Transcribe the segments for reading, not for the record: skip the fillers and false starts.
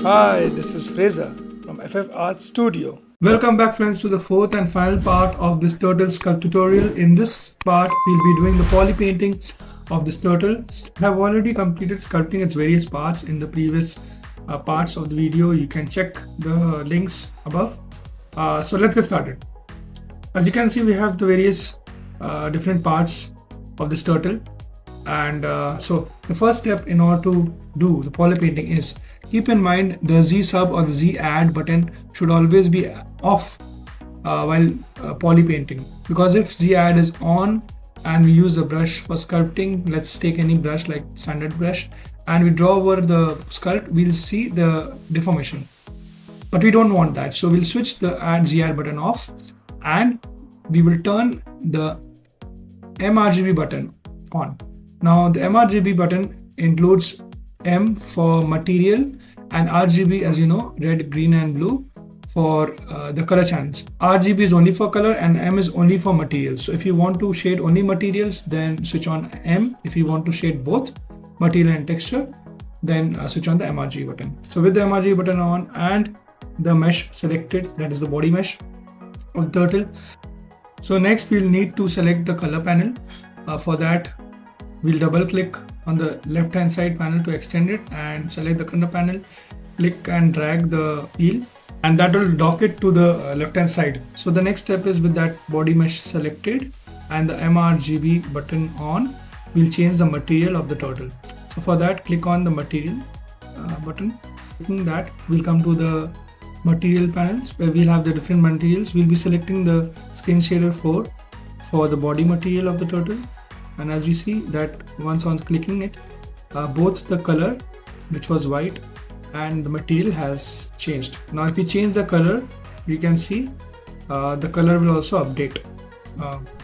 Hi, this is Fraser from FF Art Studio. Welcome back friends to the fourth and final part of this turtle sculpt tutorial. In this part, we'll be doing the poly painting of this turtle. I have already completed sculpting its various parts in the previous parts of the video. You can check the links above. So let's get started. As you can see, we have the various different parts of this turtle. And so the first step in order to do the poly painting is keep in mind the Z sub or the Z add button should always be off while poly painting, because if Z add is on and we use the brush for sculpting, let's take any brush like standard brush and we draw over the sculpt, we'll see the deformation, but we don't want that. So we'll switch the Z add button off and we will turn the Mrgb button on. Now the Mrgb button includes M for material and RGB, as you know, red, green and blue for the color channels. RGB is only for color and M is only for materials. So if you want to shade only materials, then switch on M. If you want to shade both material and texture, then switch on the Mrgb button. So with the Mrgb button on and the mesh selected, that is the body mesh of the turtle. So next we'll need to select the color panel. For that, we'll double click on the left hand side panel to extend it and select the color panel, click and drag the wheel, and that will dock it to the left hand side. So the next step is with that body mesh selected and the Mrgb button on, we'll change the material of the turtle. So for that, click on the material button. Clicking that, we'll come to the material panels where we'll have the different materials. We'll be selecting the skin shader 4 for the body material of the turtle. And as we see that once on clicking it, both the color, which was white, and the material has changed. Now if you change the color, you can see the color will also update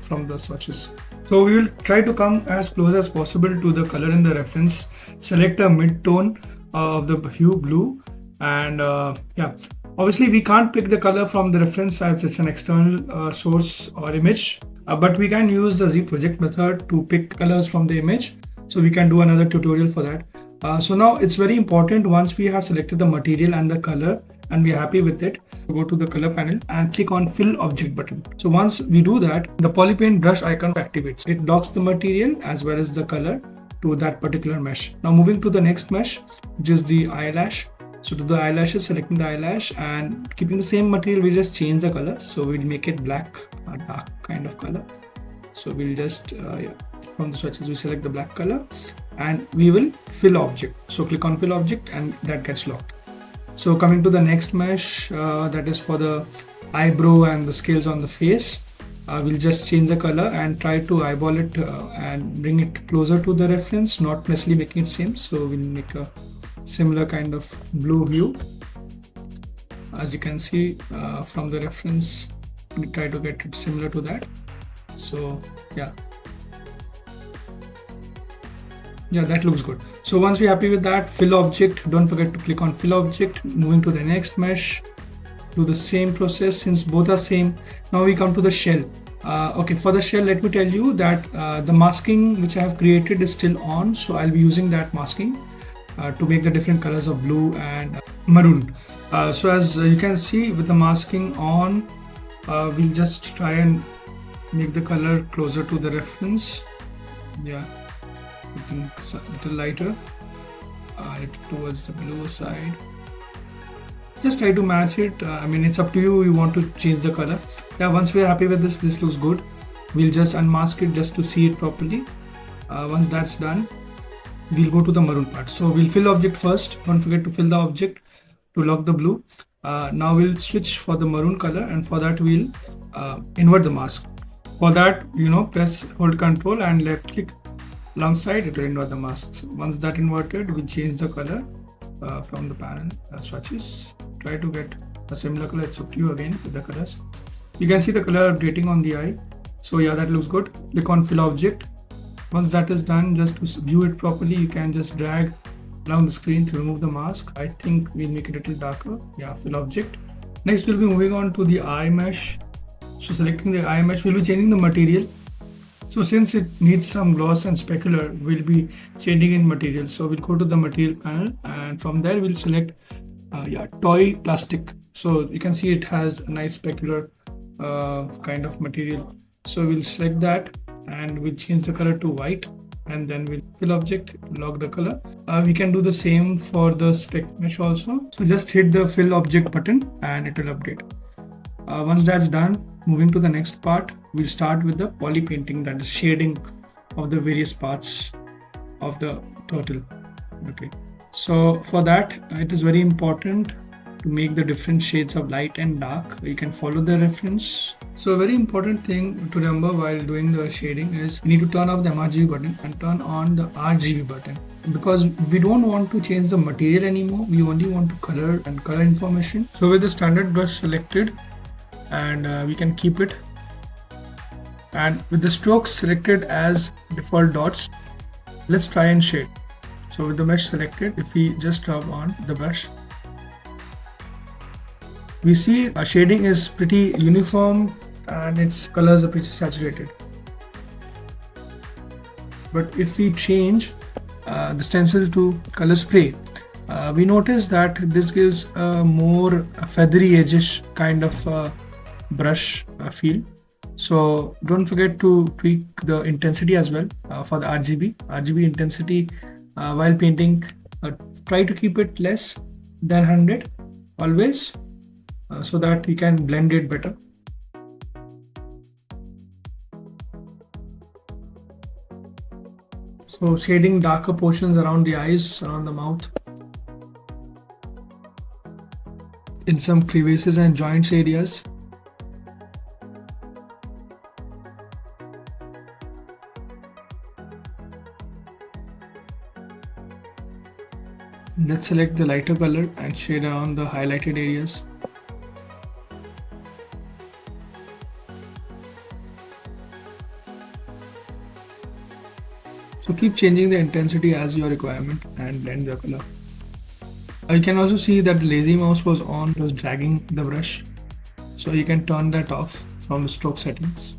from the swatches. So we will try to come as close as possible to the color in the reference. Select a mid-tone of the hue blue, and yeah, obviously we can't pick the color from the reference as it's an external source or image. But we can use the Z project method to pick colors from the image. So we can do another tutorial for that. So now it's very important, once we have selected the material and the color and we're happy with it, go to the color panel and click on fill object button. So once we do that, the polypaint brush icon activates. It docks the material as well as the color to that particular mesh. Now moving to the next mesh, which is the eyelash. So to the eyelashes, selecting the eyelash and keeping the same material, we just change the color. So we'll make it black, a dark kind of color. So we'll just, from the swatches, we select the black color and we will fill object. So click on fill object and that gets locked. So coming to the next mesh, that is for the eyebrow and the scales on the face. We'll just change the color and try to eyeball it and bring it closer to the reference, not necessarily making it same. So we'll make a similar kind of blue hue. As you can see from the reference, we try to get it similar to that. So yeah, that looks good. So once we're happy with that, fill object, don't forget to click on fill object. Moving to the next mesh, do the same process since both are same. Now we come to the shell. Okay, for the shell, let me tell you that the masking which I have created is still on, so I'll be using that masking to make the different colors of blue and maroon. So as you can see with the masking on, we'll just try and make the color closer to the reference. Yeah, I think it's a little lighter, towards the blue side. Just try to match it. I mean, it's up to you, you want to change the color. Yeah, once we're happy with this looks good. We'll just unmask it just to see it properly. Once that's done, we'll go to the maroon part. So we'll fill object first. Don't forget to fill the object to lock the blue. Now we'll switch for the maroon color, and for that we'll invert the mask. For that, press hold Control and left click alongside, it will invert the mask. So once that inverted, we change the color from the panel swatches. Try to get a similar color. It's up to you again with the colors. You can see the color updating on the eye. So yeah, that looks good. Click on fill object. Once that is done, just to view it properly, you can just drag along the screen to remove the mask. I think we'll make it a little darker. Yeah, fill object. Next, we'll be moving on to the eye mesh. So selecting the eye mesh, we'll be changing the material. So since it needs some gloss and specular, we'll be changing in material. So we'll go to the material panel, and from there we'll select toy plastic. So you can see it has a nice specular kind of material. So we'll select that and we'll change the color to white, and then we'll fill object, lock the color. We can do the same for the spec mesh also. So just hit the fill object button and it will update. Once that's done, moving to the next part, we'll start with the poly painting, that is shading of the various parts of the turtle. Okay, so for that it is very important to make the different shades of light and dark. You can follow the reference. So a very important thing to remember while doing the shading is you need to turn off the Mrgb button and turn on the RGB button, because we don't want to change the material anymore. We only want to color and color information. So with the standard brush selected, and we can keep it, and with the strokes selected as default dots, let's try and shade. So with the mesh selected, if we just rub on the brush, we see our shading is pretty uniform and its colors are pretty saturated. But if we change the stencil to color spray, we notice that this gives a more feathery edgish kind of brush feel. So don't forget to tweak the intensity as well for the RGB intensity while painting. Try to keep it less than 100 always, so that you can blend it better. So shading darker portions around the eyes, around the mouth, in some crevices and joints areas. Let's select the lighter color and shade around the highlighted areas. So keep changing the intensity as your requirement and blend the color. You can also see that the lazy mouse was on, was dragging the brush. So you can turn that off from the stroke settings.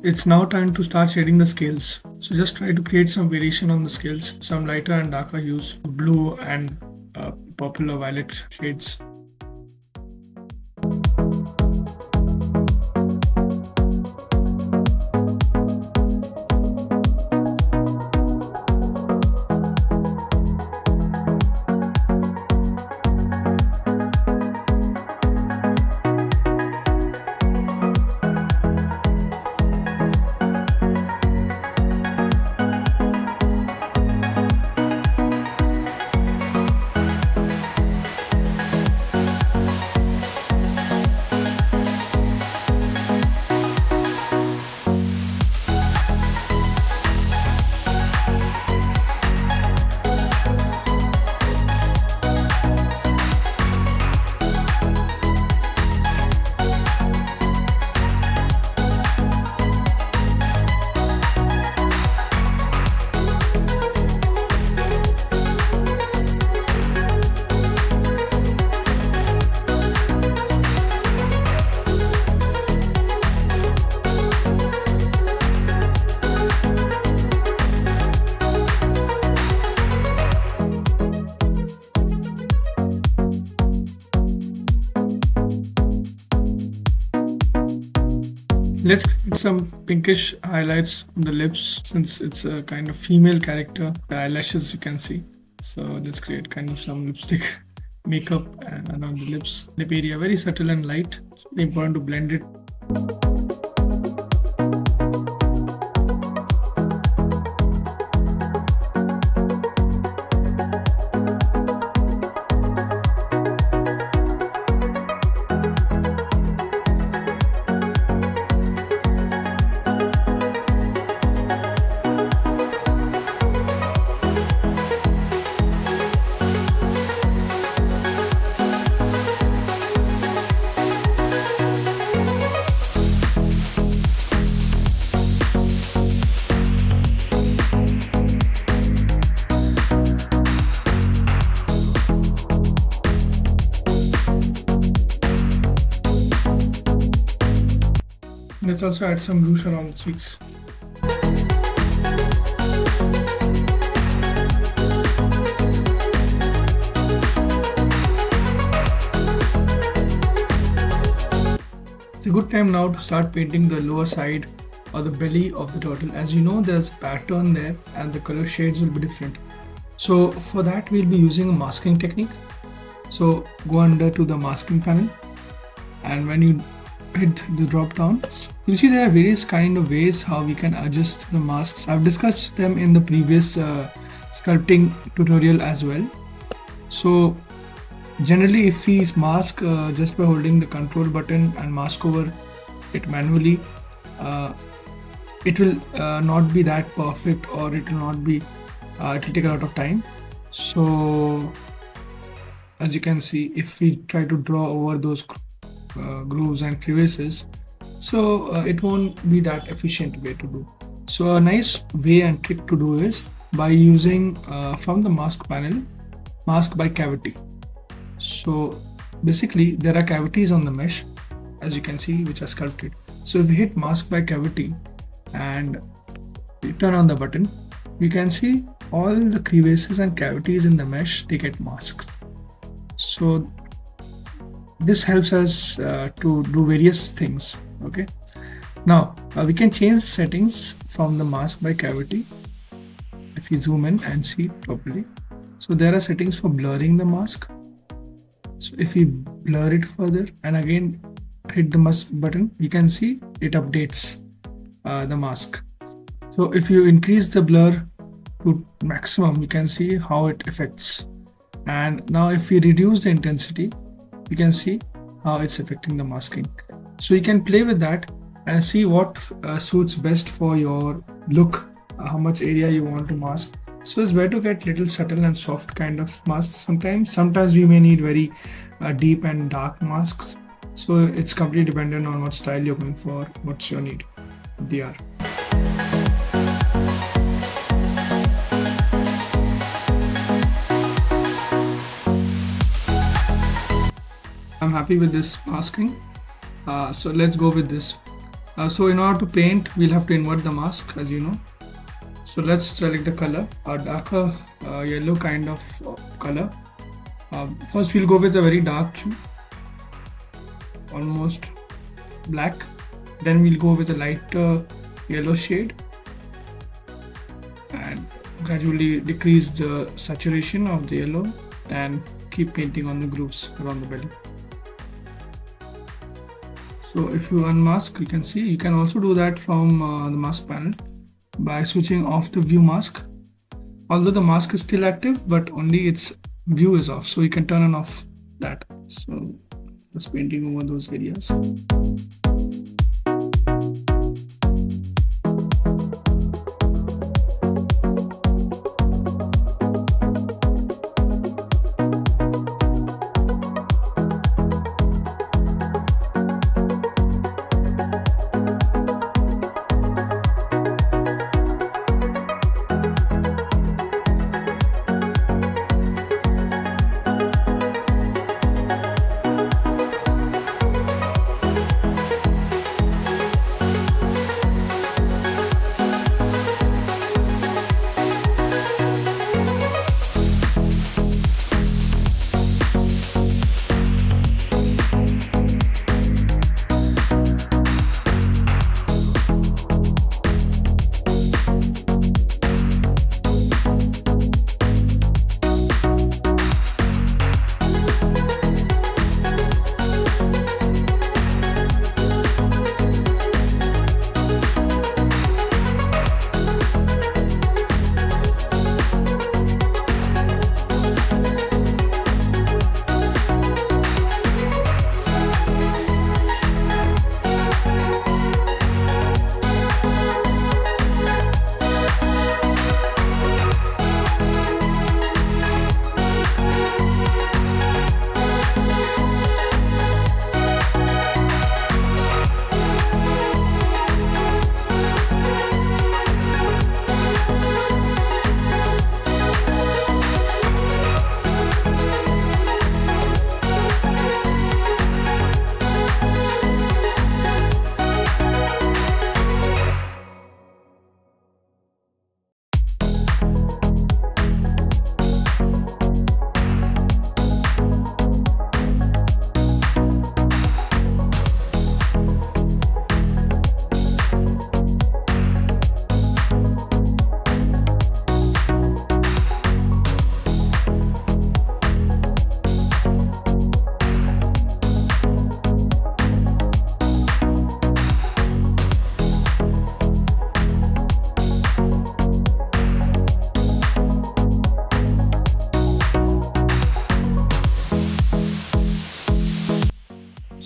It's now time to start shading the scales. So just try to create some variation on the scales, some lighter and darker hues, blue and purple or violet shades. Let's get some pinkish highlights on the lips, since it's a kind of female character. The eyelashes you can see. So let's create kind of some lipstick makeup around the lip area. Very subtle and light. It's very important to blend it. Let's also add some rouge around the cheeks. It's a good time now to start painting the lower side or the belly of the turtle. As you know, there's a pattern there and the color shades will be different. So for that we'll be using a masking technique. So go under to the masking panel, and when you hit the drop down, you'll see there are various kind of ways how we can adjust the masks. I've discussed them in the previous sculpting tutorial as well. So generally, if we mask just by holding the control button and mask over it manually, it will not be that perfect, or it will not be, it will take a lot of time. So as you can see, if we try to draw over those grooves and crevices, so it won't be that efficient way to do. So a nice way and trick to do is by using from the mask panel, mask by cavity. So basically there are cavities on the mesh, as you can see, which are sculpted. So if we hit mask by cavity and we turn on the button, you can see all the crevices and cavities in the mesh, they get masked. So this helps us to do various things. Okay, now we can change the settings from the mask by cavity. If you zoom in and see properly, so there are settings for blurring the mask. So if we blur it further and again hit the mask button, you can see it updates the mask. So if you increase the blur to maximum, you can see how it affects. And now if we reduce the intensity, you can see how it's affecting the masking. So you can play with that and see what suits best for your look, how much area you want to mask. So it's better to get little subtle and soft kind of masks. Sometimes we may need very deep and dark masks. So it's completely dependent on what style you're going for, what's your need of the art. I'm happy with this masking. So let's go with this. So in order to paint, we'll have to invert the mask, as you know. So let's select the color, a darker yellow kind of color. First we'll go with a very dark hue, almost black. Then we'll go with a lighter yellow shade and gradually decrease the saturation of the yellow and keep painting on the grooves around the belly. So if you unmask, you can see, you can also do that from the mask panel by switching off the view mask. Although the mask is still active, but only its view is off, so you can turn on off that. So just painting over those areas.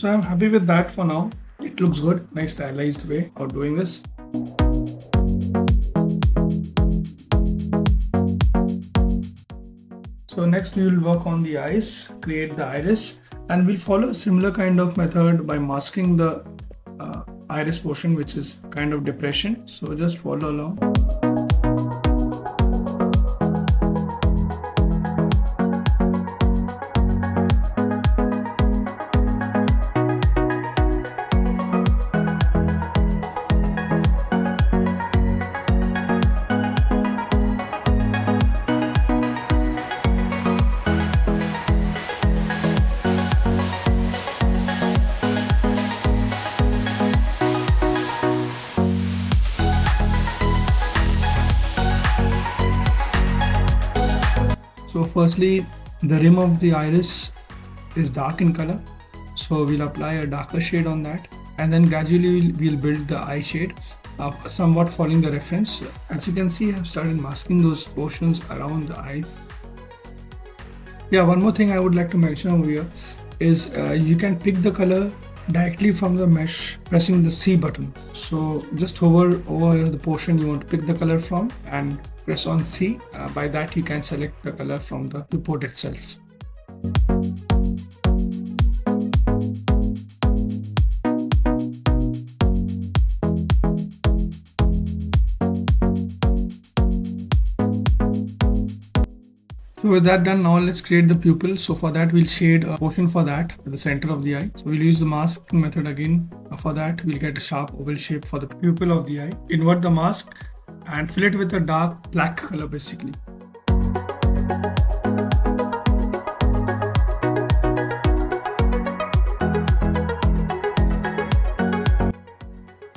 So I'm happy with that for now. It looks good, nice stylized way of doing this. So next we will work on the eyes, create the iris, and we'll follow a similar kind of method by masking the iris portion, which is kind of depression. So just follow along. So firstly, the rim of the iris is dark in color, so we'll apply a darker shade on that, and then gradually we'll build the eye shade, somewhat following the reference. As you can see, I've started masking those portions around the eye. Yeah, one more thing I would like to mention over here is you can pick the color directly from the mesh pressing the C button. So just hover over the portion you want to pick the color from and press on C. By that you can select the color from the report itself. So with that done, now let's create the pupil. So for that we'll shade a portion for that at the center of the eye. So we'll use the mask method again. For that we'll get a sharp oval shape for the pupil of the eye. Invert the mask and fill it with a dark black color basically.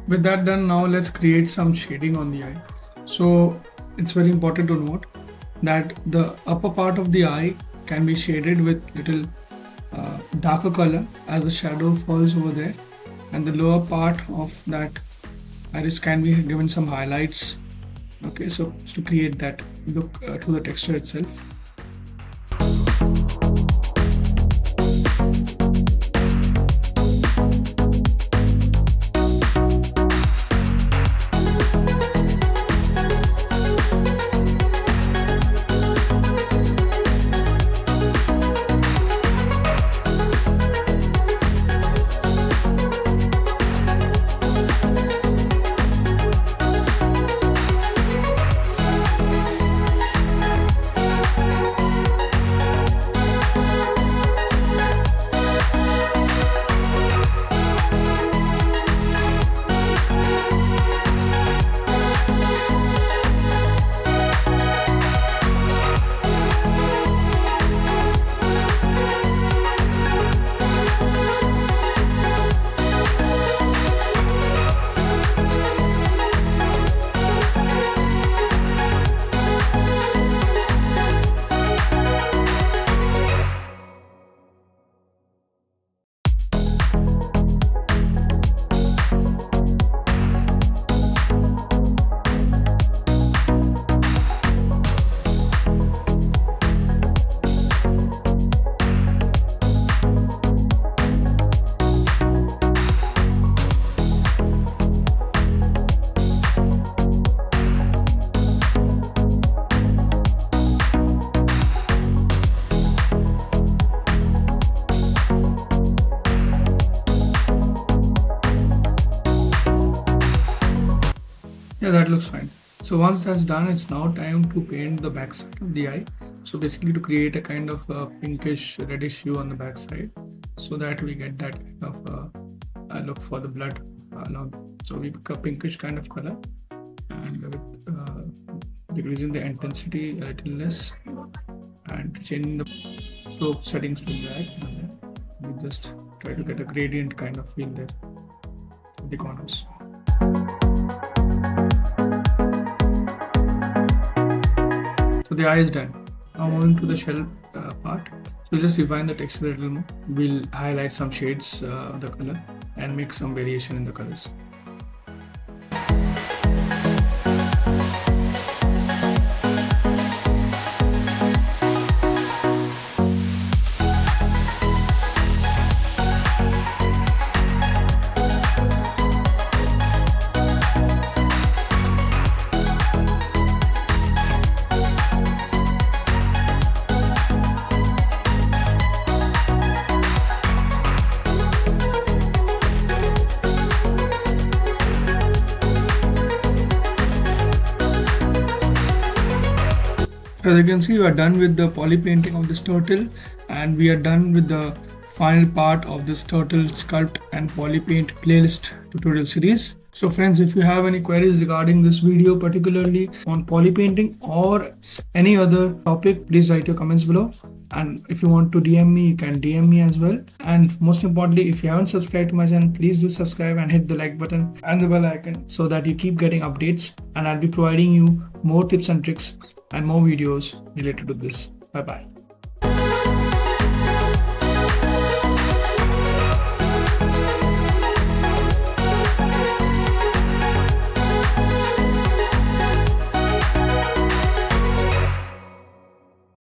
With that done, now let's create some shading on the eye. So it's very important to note that the upper part of the eye can be shaded with little darker color as the shadow falls over there, and the lower part of that iris can be given some highlights. Okay, so to create that look to the texture itself. Yeah, that looks fine. So once that's done, it's now time to paint the back side of the eye. So basically to create a kind of a pinkish reddish hue on the back side, so that we get that kind of look for the blood. So we pick a pinkish kind of color, and with decreasing the intensity a little less and changing the slope settings to that, and then we just try to get a gradient kind of feel there with the corners. So the eye is done. Now moving to the shell part. So just refine the texture a little more. We'll highlight some shades of the color and make some variation in the colors. as you can see, we are done with the poly painting of this turtle, and we are done with the final part of this turtle sculpt and poly paint playlist tutorial series. So friends, if you have any queries regarding this video, particularly on poly painting or any other topic, please write your comments below. And if you want to DM me, you can DM me as well. And most importantly, if you haven't subscribed to my channel, please do subscribe and hit the like button and the bell icon so that you keep getting updates, and I'll be providing you more tips and tricks and more videos related to this. Bye bye.